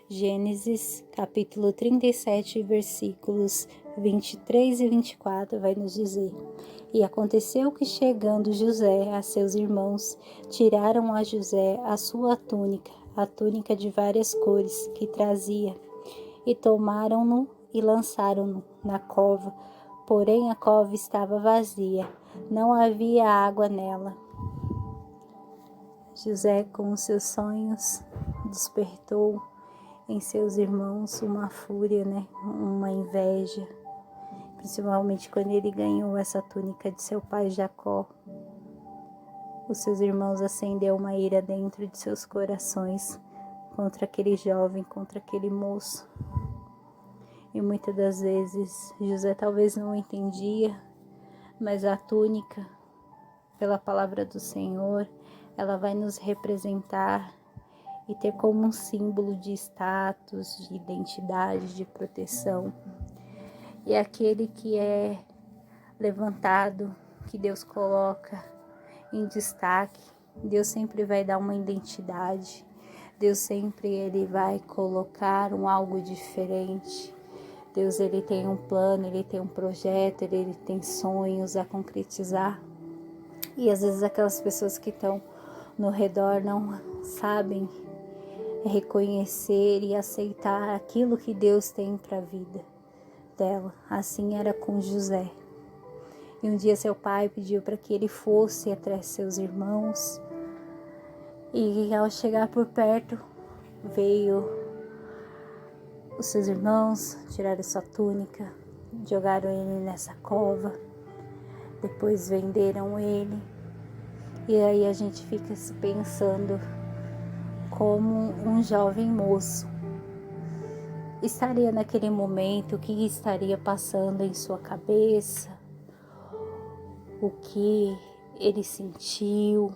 Gênesis capítulo 37, versículos 23 e 24 vai nos dizer: E aconteceu que, chegando José a seus irmãos, tiraram a José a sua túnica, a túnica de várias cores que trazia, e tomaram-no e lançaram-no na cova. Porém a cova estava vazia, não havia água nela. José, com os seus sonhos, despertou em seus irmãos uma fúria, uma inveja, principalmente quando ele ganhou essa túnica de seu pai Jacó. Os seus irmãos acendeu uma ira dentro de seus corações contra aquele jovem, contra aquele moço. E muitas das vezes José talvez não entendia, mas a túnica, pela palavra do Senhor, ela vai nos representar e ter como um símbolo de status, de identidade, de proteção. E aquele que é levantado, que Deus coloca em destaque, Deus sempre vai dar uma identidade, Deus sempre ele vai colocar algo diferente. Deus ele tem um plano, ele tem um projeto, ele tem sonhos a concretizar. E às vezes aquelas pessoas que estão no redor não sabem reconhecer e aceitar aquilo que Deus tem para a vida dela. Assim era com José. E um dia seu pai pediu para que ele fosse atrás de seus irmãos. E ao chegar por perto, veio os seus irmãos, tiraram sua túnica, jogaram ele nessa cova, depois venderam ele. E aí a gente fica se pensando como um jovem moço estaria naquele momento, o que estaria passando em sua cabeça, o que ele sentiu,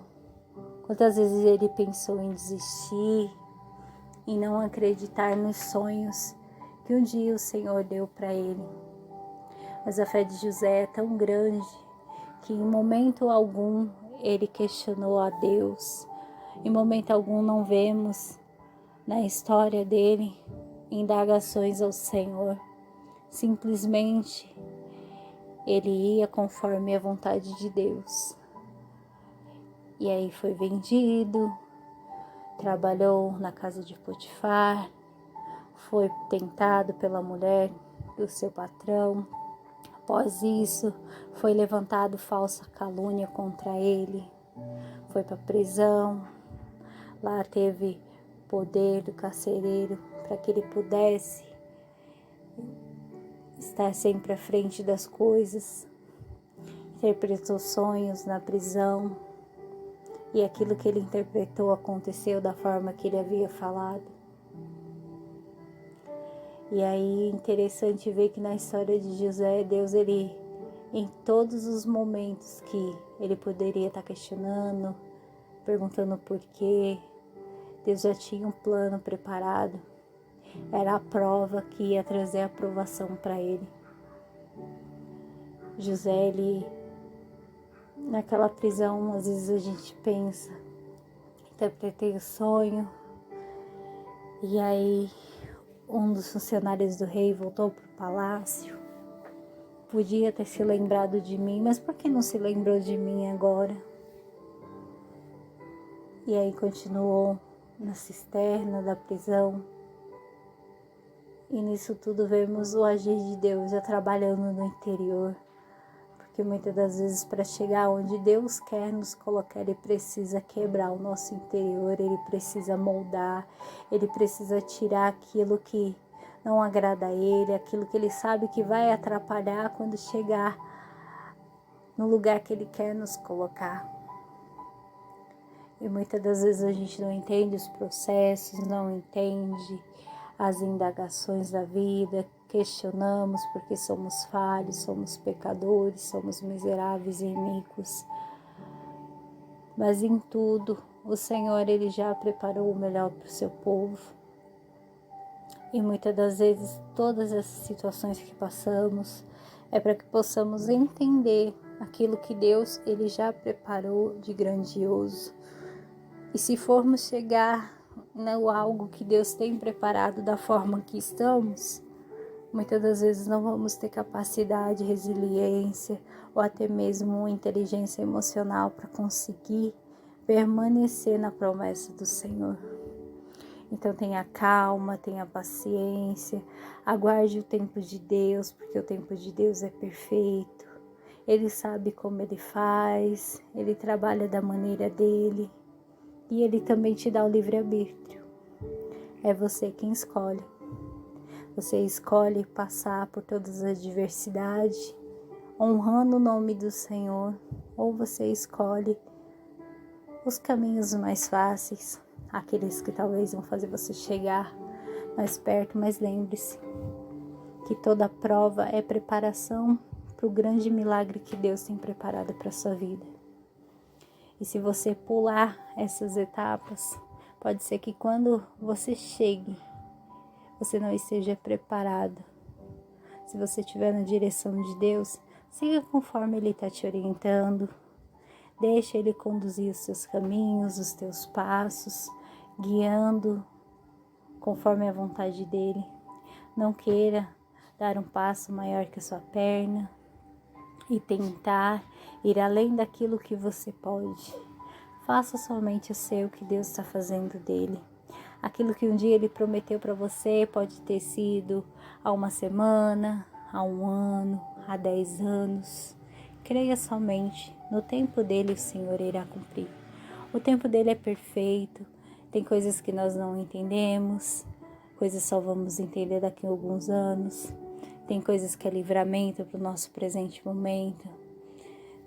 quantas vezes ele pensou em desistir, em não acreditar nos sonhos que um dia o Senhor deu para ele. Mas a fé de José é tão grande que em momento algum ele questionou a Deus. Em momento algum não vemos na história dele indagações ao Senhor. Simplesmente ele ia conforme a vontade de Deus. E aí foi vendido, trabalhou na casa de Potifar, foi tentado pela mulher do seu patrão. Após isso, foi levantado falsa calúnia contra ele, foi para a prisão. Lá teve poder do carcereiro para que ele pudesse estar sempre à frente das coisas. Interpretou sonhos na prisão e aquilo que ele interpretou aconteceu da forma que ele havia falado. E aí é interessante ver que na história de José, Deus, ele, em todos os momentos que ele poderia estar questionando, perguntando por quê, Deus já tinha um plano preparado. Era a prova que ia trazer a aprovação para ele. José, ele, naquela prisão, às vezes a gente pensa, interpretei o sonho, e aí um dos funcionários do rei voltou para o palácio. Podia ter se lembrado de mim, mas por que não se lembrou de mim agora? E aí continuou na cisterna da prisão. E nisso tudo vemos o agir de Deus já trabalhando no interior. Porque muitas das vezes para chegar onde Deus quer nos colocar, Ele precisa quebrar o nosso interior, Ele precisa moldar, Ele precisa tirar aquilo que não agrada a Ele, aquilo que Ele sabe que vai atrapalhar quando chegar no lugar que Ele quer nos colocar. E muitas das vezes a gente não entende os processos, não entende as indagações da vida, questionamos porque somos falhos, somos pecadores, somos miseráveis e iníquos. Mas em tudo, o Senhor, Ele já preparou o melhor para o seu povo. E muitas das vezes, todas essas situações que passamos, é para que possamos entender aquilo que Deus, Ele já preparou de grandioso. E se formos chegar algo que Deus tem preparado da forma que estamos, muitas das vezes não vamos ter capacidade, resiliência ou até mesmo inteligência emocional para conseguir permanecer na promessa do Senhor. Então tenha calma, tenha paciência, aguarde o tempo de Deus, porque o tempo de Deus é perfeito. Ele sabe como Ele faz, Ele trabalha da maneira dEle e Ele também te dá o livre-arbítrio. É você quem escolhe. Você escolhe passar por todas as adversidades, honrando o nome do Senhor, ou você escolhe os caminhos mais fáceis, aqueles que talvez vão fazer você chegar mais perto, mas lembre-se que toda prova é preparação para o grande milagre que Deus tem preparado para a sua vida. E se você pular essas etapas, pode ser que quando você chegue, você não esteja preparado. Se você estiver na direção de Deus, siga conforme Ele está te orientando. Deixa Ele conduzir os seus caminhos, os teus passos, guiando conforme a vontade dEle. Não queira dar um passo maior que a sua perna e tentar ir além daquilo que você pode. Faça somente o seu que Deus está fazendo dele. Aquilo que um dia Ele prometeu para você pode ter sido há uma semana, há um ano, há 10 anos. Creia somente, no tempo dele o Senhor irá cumprir. O tempo dele é perfeito, tem coisas que nós não entendemos, coisas só vamos entender daqui a alguns anos. Tem coisas que é livramento para o nosso presente momento.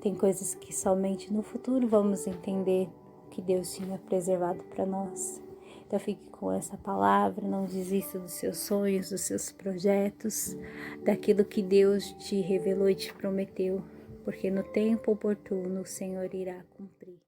Tem coisas que somente no futuro vamos entender que Deus tinha preservado para nós. Então fique com essa palavra, não desista dos seus sonhos, dos seus projetos, daquilo que Deus te revelou e te prometeu, porque no tempo oportuno o Senhor irá cumprir.